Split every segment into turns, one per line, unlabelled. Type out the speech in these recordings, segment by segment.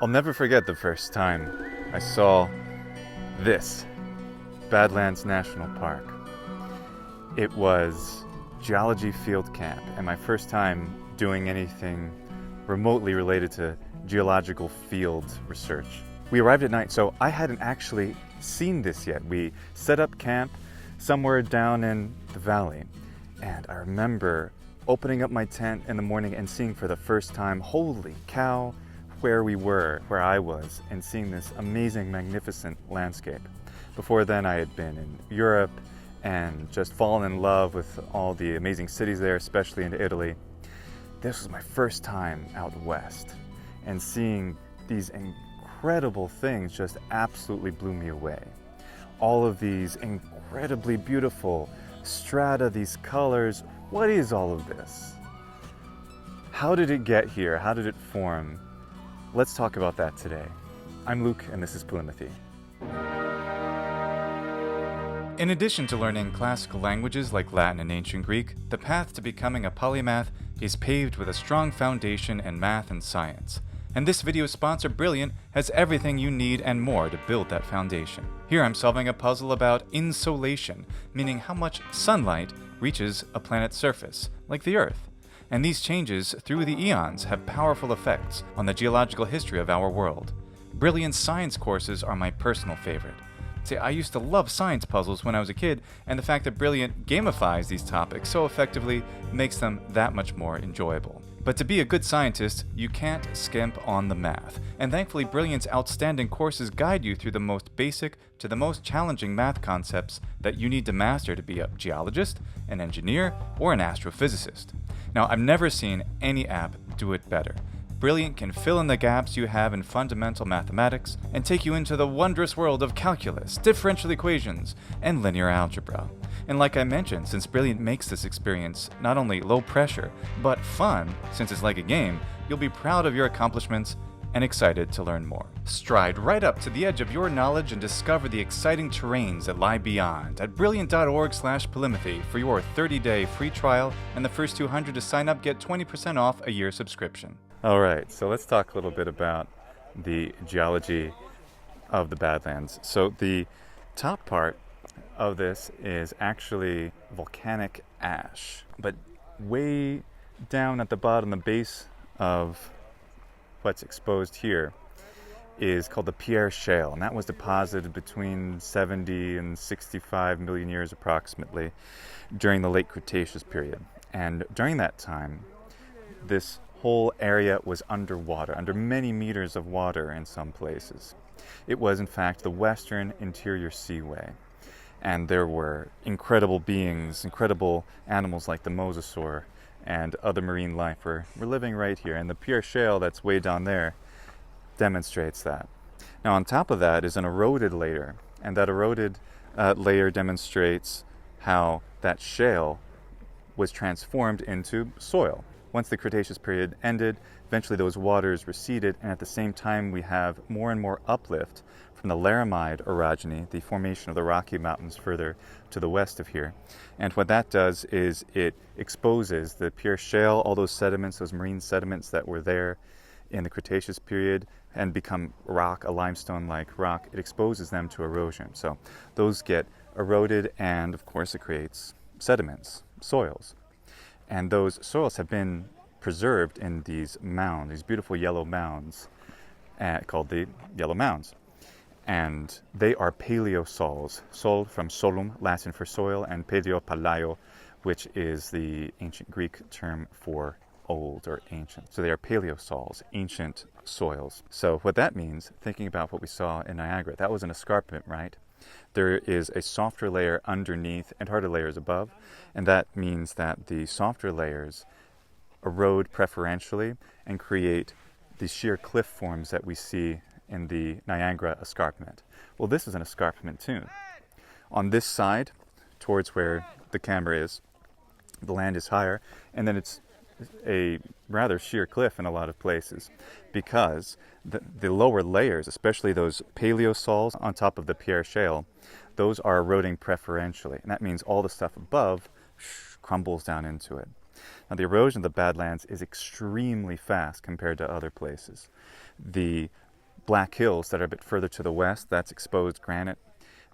I'll never forget the first time I saw this, Badlands National Park. It was geology field camp and my first time doing anything remotely related to geological field research. We arrived at night, so I hadn't actually seen this yet. We set up camp somewhere down in the valley, and I remember opening up my tent in the morning and seeing for the first time, holy cow, where I was, and seeing this amazing, magnificent landscape. Before then, I had been in Europe and just fallen in love with all the amazing cities there, especially in Italy. This was my first time out west, and seeing these incredible things just absolutely blew me away. All of these incredibly beautiful strata, these colors. What is all of this? How did it get here? How did it form? Let's talk about that today. I'm Luke, and this is polýMATHY.
In addition to learning classical languages like Latin and ancient Greek, the path to becoming a polymath is paved with a strong foundation in math and science. And this video's sponsor, Brilliant, has everything you need and more to build that foundation. Here I'm solving a puzzle about insolation, meaning how much sunlight reaches a planet's surface, like the Earth. And these changes through the eons have powerful effects on the geological history of our world. Brilliant's science courses are my personal favorite. See, I used to love science puzzles when I was a kid, and the fact that Brilliant gamifies these topics so effectively makes them that much more enjoyable. But to be a good scientist, you can't skimp on the math, and thankfully Brilliant's outstanding courses guide you through the most basic to the most challenging math concepts that you need to master to be a geologist, an engineer, or an astrophysicist. Now, I've never seen any app do it better. Brilliant can fill in the gaps you have in fundamental mathematics and take you into the wondrous world of calculus, differential equations, and linear algebra. And like I mentioned, since Brilliant makes this experience not only low pressure, but fun, since it's like a game, you'll be proud of your accomplishments and excited to learn more. Stride right up to the edge of your knowledge and discover the exciting terrains that lie beyond at brilliant.org/polýMATHY for your 30-day free trial, and the first 200 to sign up get 20% off a year subscription.
All right, so let's talk a little bit about the geology of the Badlands. So the top part of this is actually volcanic ash, but way down at the bottom, the base of what's exposed here is called the Pierre Shale, and that was deposited between 70 and 65 million years approximately during the late Cretaceous period. And during that time, this whole area was underwater, under many meters of water in some places. It was, in fact, the Western Interior Seaway. And there were incredible beings, incredible animals like the mosasaur and other marine life were living right here. And the Pierre Shale that's way down there demonstrates that. Now, on top of that is an eroded layer, and that eroded layer demonstrates how that shale was transformed into soil. Once the Cretaceous period ended, eventually those waters receded, and at the same time we have more and more uplift from the Laramide orogeny, the formation of the Rocky Mountains further to the west of here. And what that does is it exposes the Pierre Shale, all those sediments, those marine sediments that were there in the Cretaceous period and become rock, a limestone-like rock. It exposes them to erosion. So those get eroded, and of course it creates sediments, soils. And those soils have been preserved in these mounds, these beautiful yellow mounds called the Yellow Mounds. And they are paleosols. Sol from solum, Latin for soil, and paleo, which is the ancient Greek term for old or ancient. So they are paleosols, ancient soils. So what that means, thinking about what we saw in Niagara, that was an escarpment, right? There is a softer layer underneath and harder layers above, and that means that the softer layers erode preferentially and create the sheer cliff forms that we see in the Niagara escarpment. Well, this is an escarpment too. On this side, towards where the camera is, the land is higher, and then it's a rather sheer cliff in a lot of places, because the lower layers, especially those paleosols on top of the Pierre Shale, those are eroding preferentially, and that means all the stuff above crumbles down into it. Now, the erosion of the Badlands is extremely fast compared to other places. The Black Hills that are a bit further to the west, that's exposed granite.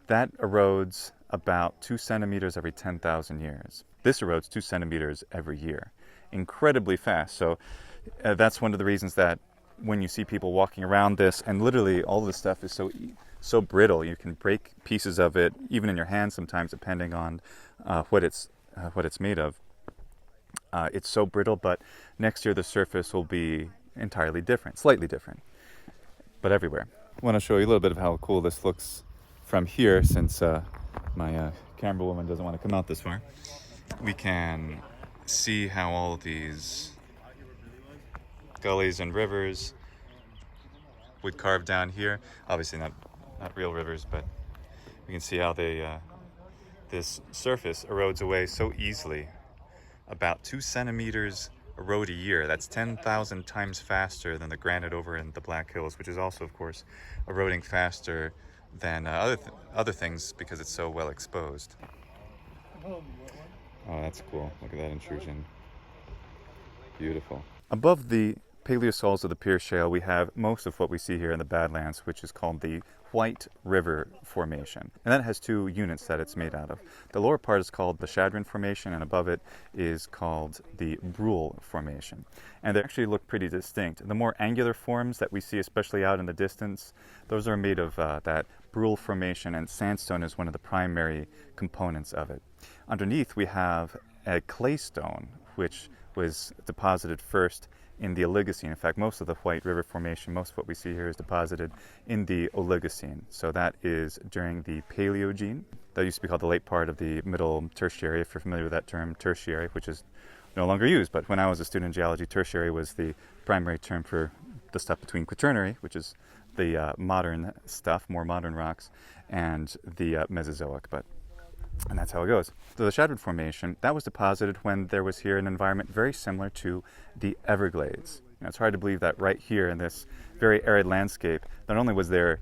That erodes about 2 centimeters every 10,000 years. This erodes 2 centimeters every year, incredibly fast. So that's one of the reasons that when you see people walking around this, and literally all of this stuff is so brittle, you can break pieces of it even in your hand sometimes, depending on what it's made of. It's so brittle, but next year the surface will be entirely different, slightly different, but everywhere. I want to show you a little bit of how cool this looks from here, since my camera woman doesn't want to come out this far. We can see how all these gullies and rivers would carve down here. Obviously not real rivers, but we can see how this surface erodes away so easily. About 2 centimeters erode a year. That's 10,000 times faster than the granite over in the Black Hills, which is also, of course, eroding faster than other things because it's so well exposed. Oh, that's cool. Look at that intrusion. Beautiful. Above the Paleosols of the Pierce Shale, we have most of what we see here in the Badlands, which is called the White River Formation. And that has 2 units that it's made out of. The lower part is called the Chadron Formation, and above it is called the Brule Formation. And they actually look pretty distinct. The more angular forms that we see, especially out in the distance, those are made of that Brule Formation, and sandstone is one of the primary components of it. Underneath, we have a claystone, which was deposited first in the Oligocene. In fact, most of the White River Formation, most of what we see here is deposited in the Oligocene. So that is during the Paleogene. That used to be called the late part of the Middle Tertiary, if you're familiar with that term, tertiary, which is no longer used. But when I was a student in geology, tertiary was the primary term for the stuff between Quaternary, which is the modern stuff, more modern rocks, and the Mesozoic. And that's how it goes. So the Chadron Formation, that was deposited when there was here an environment very similar to the Everglades. It's hard to believe that right here in this very arid landscape, not only was there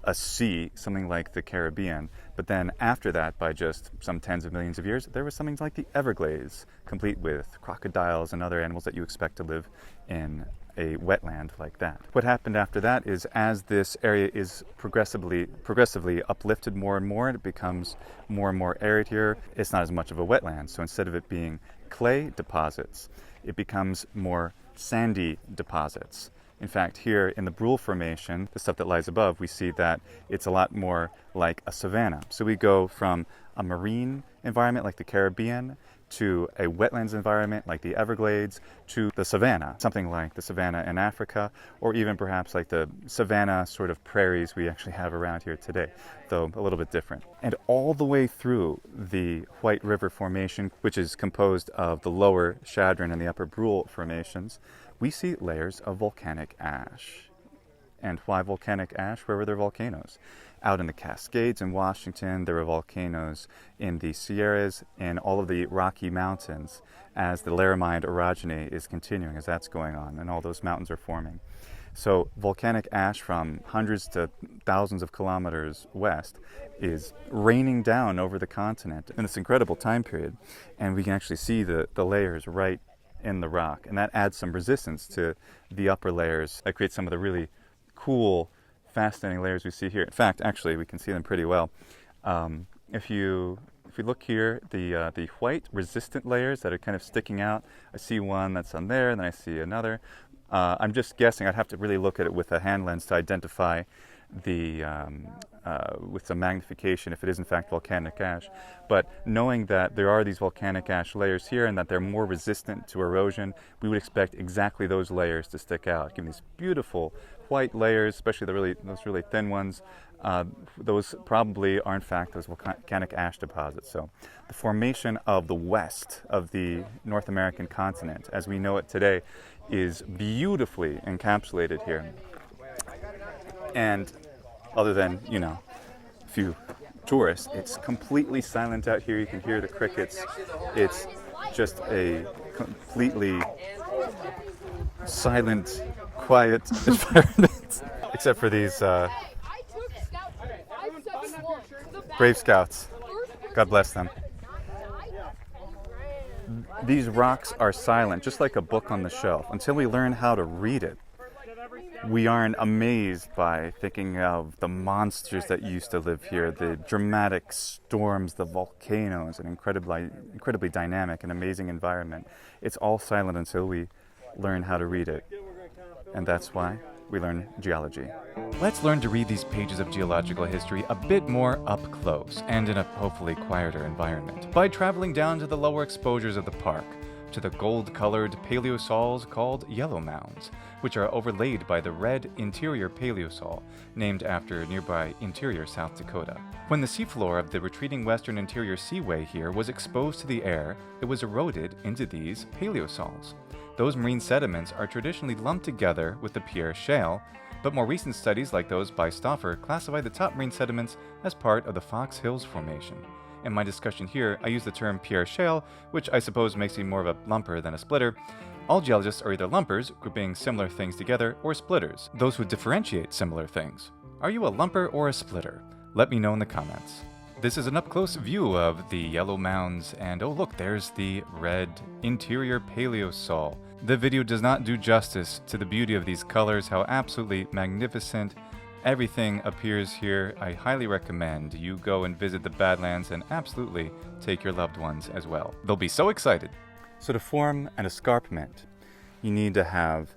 a sea, something like the Caribbean, but then after that, by just some tens of millions of years, there was something like the Everglades, complete with crocodiles and other animals that you expect to live in a wetland like that. What happened after that is, as this area is progressively uplifted more and more, and it becomes more and more arid here, it's not as much of a wetland. So instead of it being clay deposits, it becomes more sandy deposits. In fact, here in the Brule Formation, the stuff that lies above, we see that it's a lot more like a savanna. So we go from a marine environment like the Caribbean to a wetlands environment like the Everglades to the savanna, something like the savanna in Africa, or even perhaps like the savanna sort of prairies we actually have around here today, though a little bit different. And all the way through the White River Formation, which is composed of the lower Chadron and the upper Brule formations, we see layers of volcanic ash. And why volcanic ash? Where were there volcanoes? Out in the Cascades in Washington, there were volcanoes in the Sierras and all of the Rocky Mountains as the Laramide orogeny is continuing, as that's going on, and all those mountains are forming. So volcanic ash from hundreds to thousands of kilometers west is raining down over the continent in this incredible time period, and we can actually see the layers right in the rock, and that adds some resistance to the upper layers. That creates some of the really cool, fascinating layers we see here. In fact, actually, we can see them pretty well. If you look here, the white resistant layers that are kind of sticking out, I see one that's on there, and then I see another. I'm just guessing. I'd have to really look at it with a hand lens to identify with some magnification if it is in fact volcanic ash. But knowing that there are these volcanic ash layers here and that they're more resistant to erosion, we would expect exactly those layers to stick out, giving these beautiful white layers, especially those really thin ones. Those probably are in fact those volcanic ash deposits. So the formation of the west of the North American continent as we know it today is beautifully encapsulated here. And other than, a few tourists, it's completely silent out here. You can hear the crickets. It's just a completely silent, quiet environment, except for these brave scouts. God bless them. These rocks are silent, just like a book on the shelf. Until we learn how to read it, we aren't amazed by thinking of the monsters that used to live here, the dramatic storms, the volcanoes, an incredibly dynamic and amazing environment. It's all silent until we learn how to read it. And that's why we learn geology.
Let's learn to read these pages of geological history a bit more up close and in a hopefully quieter environment by traveling down to the lower exposures of the park, to the gold-colored paleosols called yellow mounds, which are overlaid by the red interior paleosol, named after nearby interior South Dakota. When the seafloor of the retreating Western Interior Seaway here was exposed to the air, it was eroded into these paleosols. Those marine sediments are traditionally lumped together with the Pierre Shale, but more recent studies like those by Stauffer classify the top marine sediments as part of the Fox Hills Formation. In my discussion here, I use the term Pierre Shale, which I suppose makes me more of a lumper than a splitter. All geologists are either lumpers, grouping similar things together, or splitters, those who differentiate similar things. Are you a lumper or a splitter? Let me know in the comments. This is an up-close view of the yellow mounds, and oh look, there's the red interior paleosol. The video does not do justice to the beauty of these colors, how absolutely magnificent everything appears here. I highly recommend you go and visit the Badlands and absolutely take your loved ones as well. They'll be so excited.
So to form an escarpment, you need to have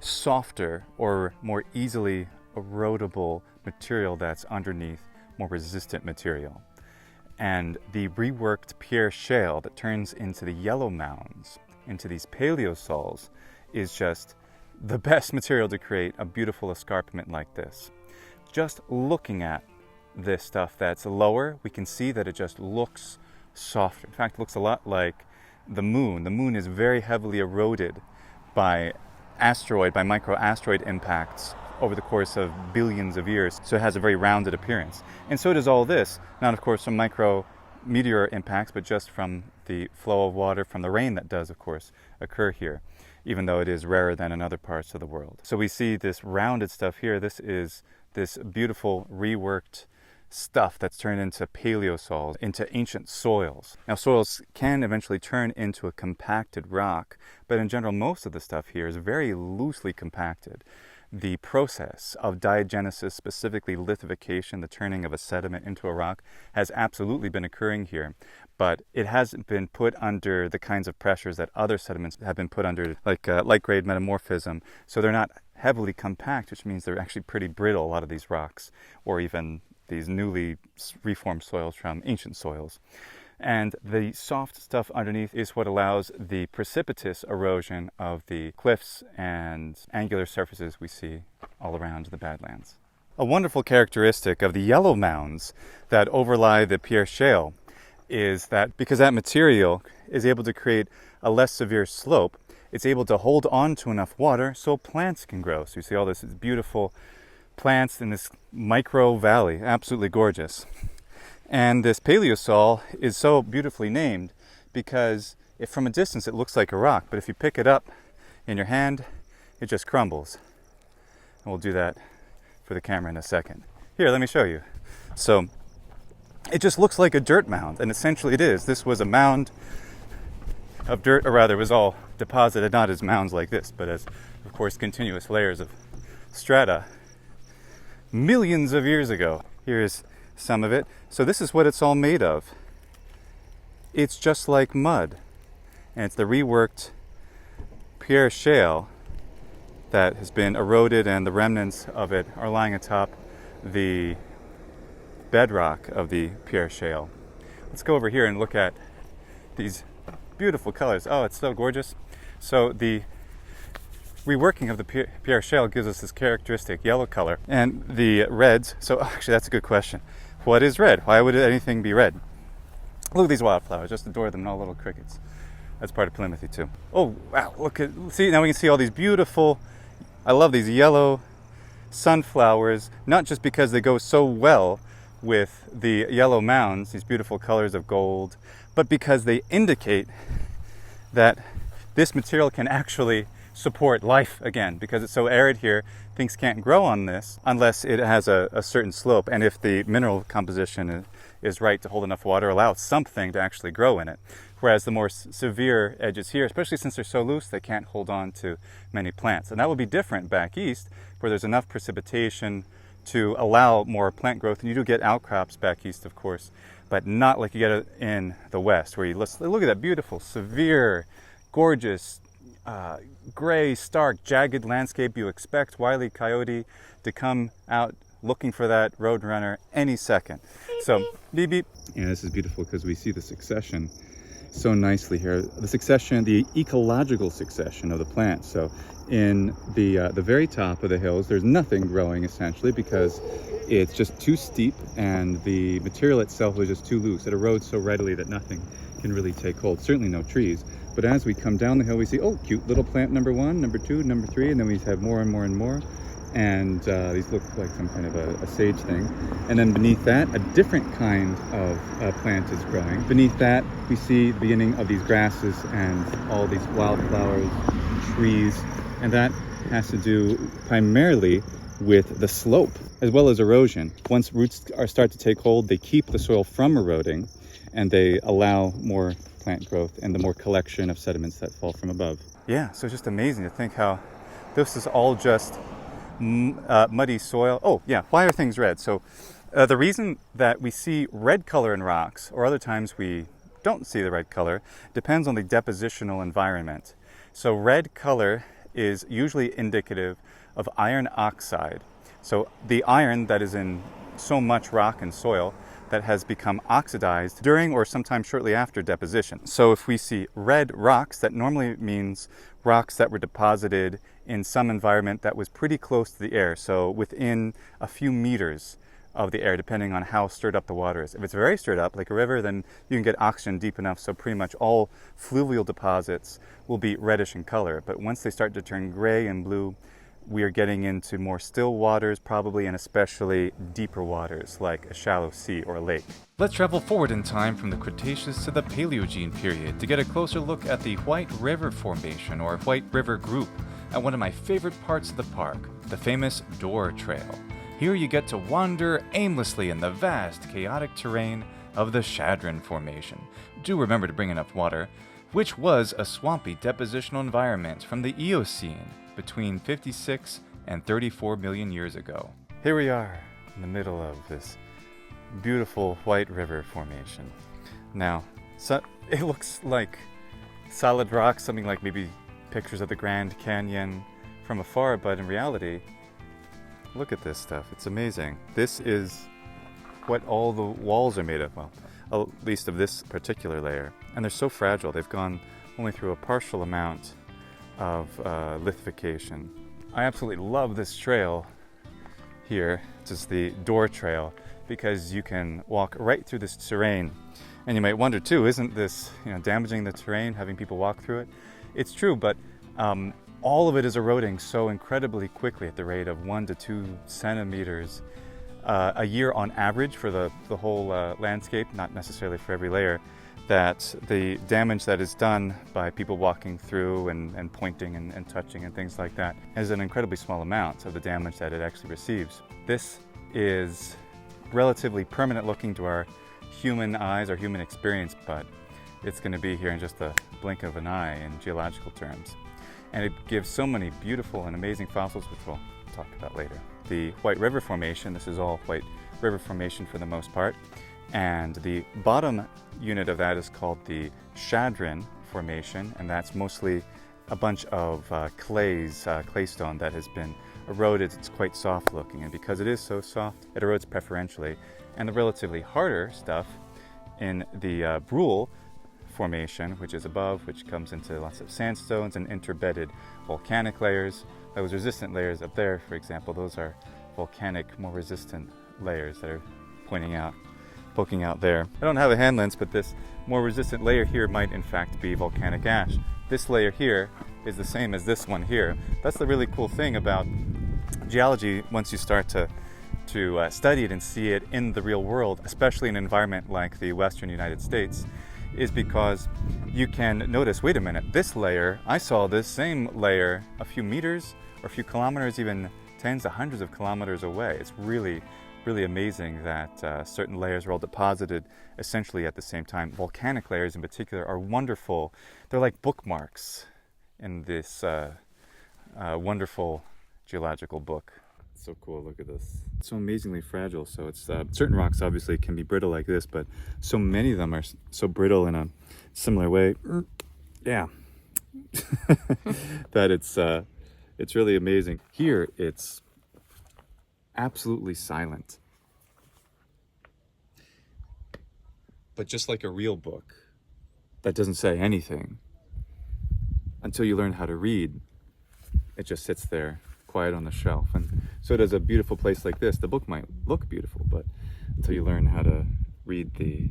softer or more easily erodible material that's underneath more resistant material. And the reworked Pierre Shale that turns into the yellow mounds, into these paleosols, is just the best material to create a beautiful escarpment like this. Just looking at this stuff that's lower, we can see that it just looks softer. In fact, it looks a lot like the moon. The moon is very heavily eroded by microasteroid impacts over the course of billions of years, so it has a very rounded appearance. And so does all this, not of course from micrometeor impacts, but just from the flow of water from the rain that does, of course, occur here, even though it is rarer than in other parts of the world. So we see this rounded stuff here. This is this beautiful reworked stuff that's turned into paleosols, into ancient soils. Now, soils can eventually turn into a compacted rock, but in general, most of the stuff here is very loosely compacted. The process of diagenesis, specifically lithification, the turning of a sediment into a rock, has absolutely been occurring here, but it hasn't been put under the kinds of pressures that other sediments have been put under, like light-grade metamorphism. So they're not heavily compact, which means they're actually pretty brittle, a lot of these rocks, or even these newly reformed soils from ancient soils. And the soft stuff underneath is what allows the precipitous erosion of the cliffs and angular surfaces we see all around the Badlands. A wonderful characteristic of the yellow mounds that overlie the Pierre Shale is that because that material is able to create a less severe slope, it's able to hold on to enough water so plants can grow. So you see all this beautiful plants in this micro valley, absolutely gorgeous. And this paleosol is so beautifully named because from a distance it looks like a rock, but if you pick it up in your hand, it just crumbles. And we'll do that for the camera in a second. Here, let me show you. So it just looks like a dirt mound, and essentially it is. This was a mound of dirt, or rather it was all deposited not as mounds like this, but as, of course, continuous layers of strata millions of years ago. Here's some of it. So this is what it's all made of. It's just like mud, and it's the reworked Pierre Shale that has been eroded, and the remnants of it are lying atop the bedrock of the Pierre Shale. Let's go over here and look at these beautiful colors. Oh, it's so gorgeous. So the reworking of the Pierre Shale gives us this characteristic yellow color, and the reds. So actually that's a good question. What is red? Why would anything be red? Look at these wildflowers, just adore them, and all little crickets. That's part of polýMATHY too. Oh wow, see, now we can see all these beautiful, I love these yellow sunflowers, not just because they go so well with the yellow mounds, these beautiful colors of gold, but because they indicate that this material can actually support life again. Because it's so arid here, things can't grow on this unless it has a certain slope, and if the mineral composition is right to hold enough water, allow something to actually grow in it. Whereas the more severe edges here, especially since they're so loose, they can't hold on to many plants. And that would be different back east, where there's enough precipitation to allow more plant growth. And you do get outcrops back east, of course, but not like you get in the west, where you look at that beautiful, severe, gorgeous, gray, stark, jagged landscape. You expect Wile E. Coyote to come out looking for that roadrunner any second. So, beep beep. Yeah, this is beautiful because we see the succession so nicely here. The succession, the ecological succession of the plants. So, in the very top of the hills, there's nothing growing essentially because it's just too steep and the material itself is just too loose. It erodes so readily that nothing can really take hold. Certainly no trees. But as we come down the hill, we see, oh, cute little plant number 1, number 2, number 3, and then we have more and more and more. And these look like some kind of a sage thing. And then beneath that, a different kind of plant is growing. Beneath that, we see the beginning of these grasses and all these wildflowers, trees, and that has to do primarily with the slope as well as erosion. Once roots start to take hold, they keep the soil from eroding, and they allow more plant growth and the more collection of sediments that fall from above. Yeah, so it's just amazing to think how this is all just muddy soil. Oh yeah, why are things red? So the reason that we see red color in rocks, or other times we don't see the red color, depends on the depositional environment. So red color is usually indicative of iron oxide. So the iron that is in so much rock and soil that has become oxidized during or sometimes shortly after deposition. So if we see red rocks, that normally means rocks that were deposited in some environment that was pretty close to the air, so within a few meters of the air, depending on how stirred up the water is. If it's very stirred up, like a river, then you can get oxygen deep enough, so pretty much all fluvial deposits will be reddish in color. But once they start to turn gray and blue, we are getting into more still waters probably, and especially deeper waters like a shallow sea or a lake.
Let's travel forward in time from the Cretaceous to the Paleogene period to get a closer look at the White River Formation, or White River Group, at one of my favorite parts of the park, the famous Door Trail. Here you get to wander aimlessly in the vast, chaotic terrain of the Chadron Formation. Do remember to bring enough water, which was a swampy depositional environment from the Eocene between 56 and 34 million years ago.
Here we are in the middle of this beautiful White River Formation. Now, so it looks like solid rock, something like maybe pictures of the Grand Canyon from afar, but in reality, look at this stuff. It's amazing. This is what all the walls are made of, well, at least of this particular layer. And they're so fragile. They've gone only through a partial amount of lithification. I absolutely love this trail here. It's just the Door Trail, because you can walk right through this terrain. And you might wonder too, isn't this damaging the terrain, having people walk through it? It's true, but all of it is eroding so incredibly quickly at the rate of 1 to 2 centimeters a year on average for the whole landscape, not necessarily for every layer, that the damage that is done by people walking through and pointing and touching and things like that is an incredibly small amount of the damage that it actually receives. This is relatively permanent looking to our human eyes, our human experience, but it's going to be here in just the blink of an eye in geological terms. And it gives so many beautiful and amazing fossils, which we'll talk about later. The White River Formation, this is all White River Formation for the most part, and the bottom unit of that is called the Chadron Formation, and that's mostly a bunch of claystone that has been eroded. It's quite soft looking, and because it is so soft, it erodes preferentially. And the relatively harder stuff in the Brule Formation, which is above, which comes into lots of sandstones and interbedded volcanic layers. Those resistant layers up there, for example, those are volcanic, more resistant layers that are poking out there. I don't have a hand lens, but this more resistant layer here might in fact be volcanic ash. This layer here is the same as this one here. That's the really cool thing about geology once you start to study it and see it in the real world, especially in an environment like the Western United States, is because you can notice, wait a minute, this layer, I saw this same layer a few meters or a few kilometers, even tens to hundreds of kilometers away. It's really really amazing that certain layers are all deposited essentially at the same time. Volcanic layers in particular are wonderful. They're like bookmarks in this wonderful geological book. It's so cool, look at this. It's so amazingly fragile. So it's certain rocks obviously can be brittle like this, but so many of them are so brittle in a similar way. Yeah. That it's really amazing. Here it's absolutely silent. But just like a real book that doesn't say anything until you learn how to read, it just sits there quiet on the shelf. And so does a beautiful place like this. The book might look beautiful, but until you learn how to read the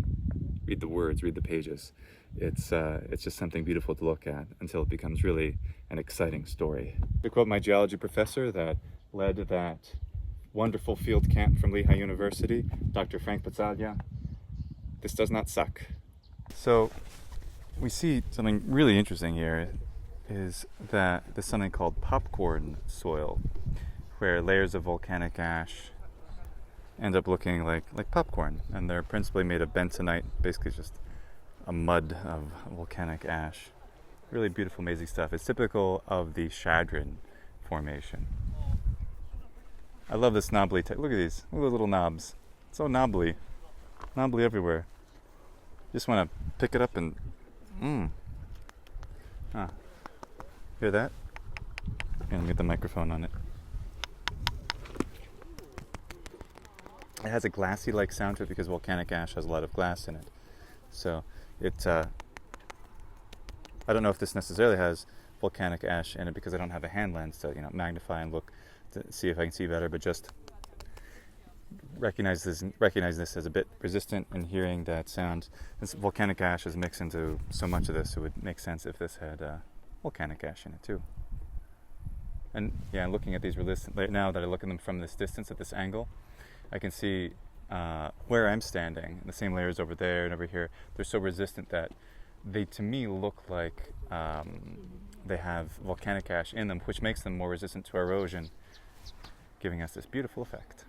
words, read the pages, it's just something beautiful to look at until it becomes really an exciting story. To quote my geology professor that led that wonderful field camp from Lehigh University, Dr. Vir Petasātus, this does not suck. So we see something really interesting here is that there's something called popcorn soil, where layers of volcanic ash end up looking like popcorn, and they're principally made of bentonite, basically just a mud of volcanic ash. Really beautiful, amazing stuff. It's typical of the Chadron formation. I love this knobbly type. Look at these. Look at those little knobs. So knobbly. Knobbly everywhere. Just want to pick it up and... Hear that? Yeah, let me get the microphone on it. It has a glassy-like sound to it because volcanic ash has a lot of glass in it. So it... I don't know if this necessarily has volcanic ash in it because I don't have a hand lens to magnify and look to see if I can see better, but just recognize this as a bit resistant in hearing that sound. This volcanic ash is mixed into so much of this, it would make sense if this had volcanic ash in it too. And yeah, looking at these right now that I look at them from this distance, at this angle, I can see where I'm standing, the same layers over there and over here, they're so resistant that they to me look like they have volcanic ash in them, which makes them more resistant to erosion, giving us this beautiful effect.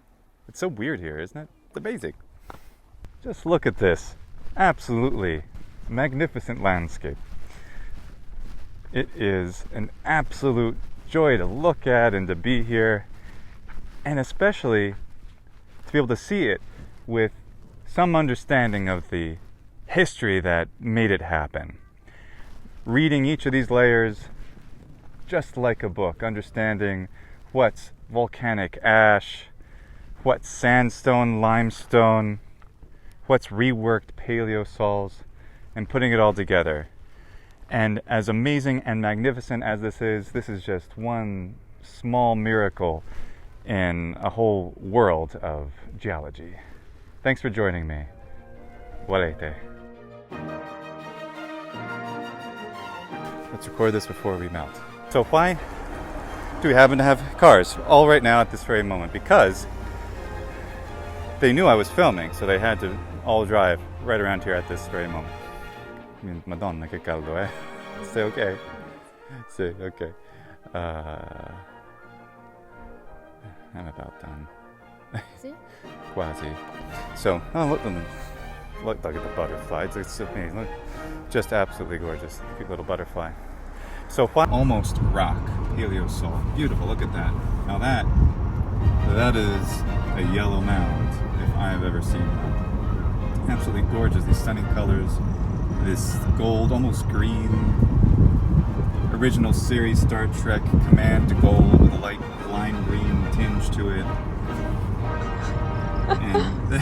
It's so weird here, isn't it? It's amazing. Just look at this absolutely magnificent landscape. It is an absolute joy to look at and to be here, and especially to be able to see it with some understanding of the history that made it happen. Reading each of these layers just like a book, understanding what's volcanic ash, what's sandstone, limestone, what's reworked paleosols, and putting it all together. And as amazing and magnificent as this is just one small miracle in a whole world of geology. Thanks for joining me. Volete. Let's record this before we melt. So why do we happen to have cars all right now at this very moment? Because they knew I was filming, so they had to all drive right around here at this very moment. I mean, Madonna, che caldo, eh? Say okay. Say okay. I'm about done.
See?
Quasi. So, look at the butterfly. It's amazing. Look, just absolutely gorgeous. Cute little butterfly. So, almost rock, Paleosol. Beautiful. Look at that. Now that is a yellow mound, if I have ever seen one. Absolutely gorgeous. These stunning colors. This gold, almost green, original series Star Trek Command gold with a light lime green tinge to it. And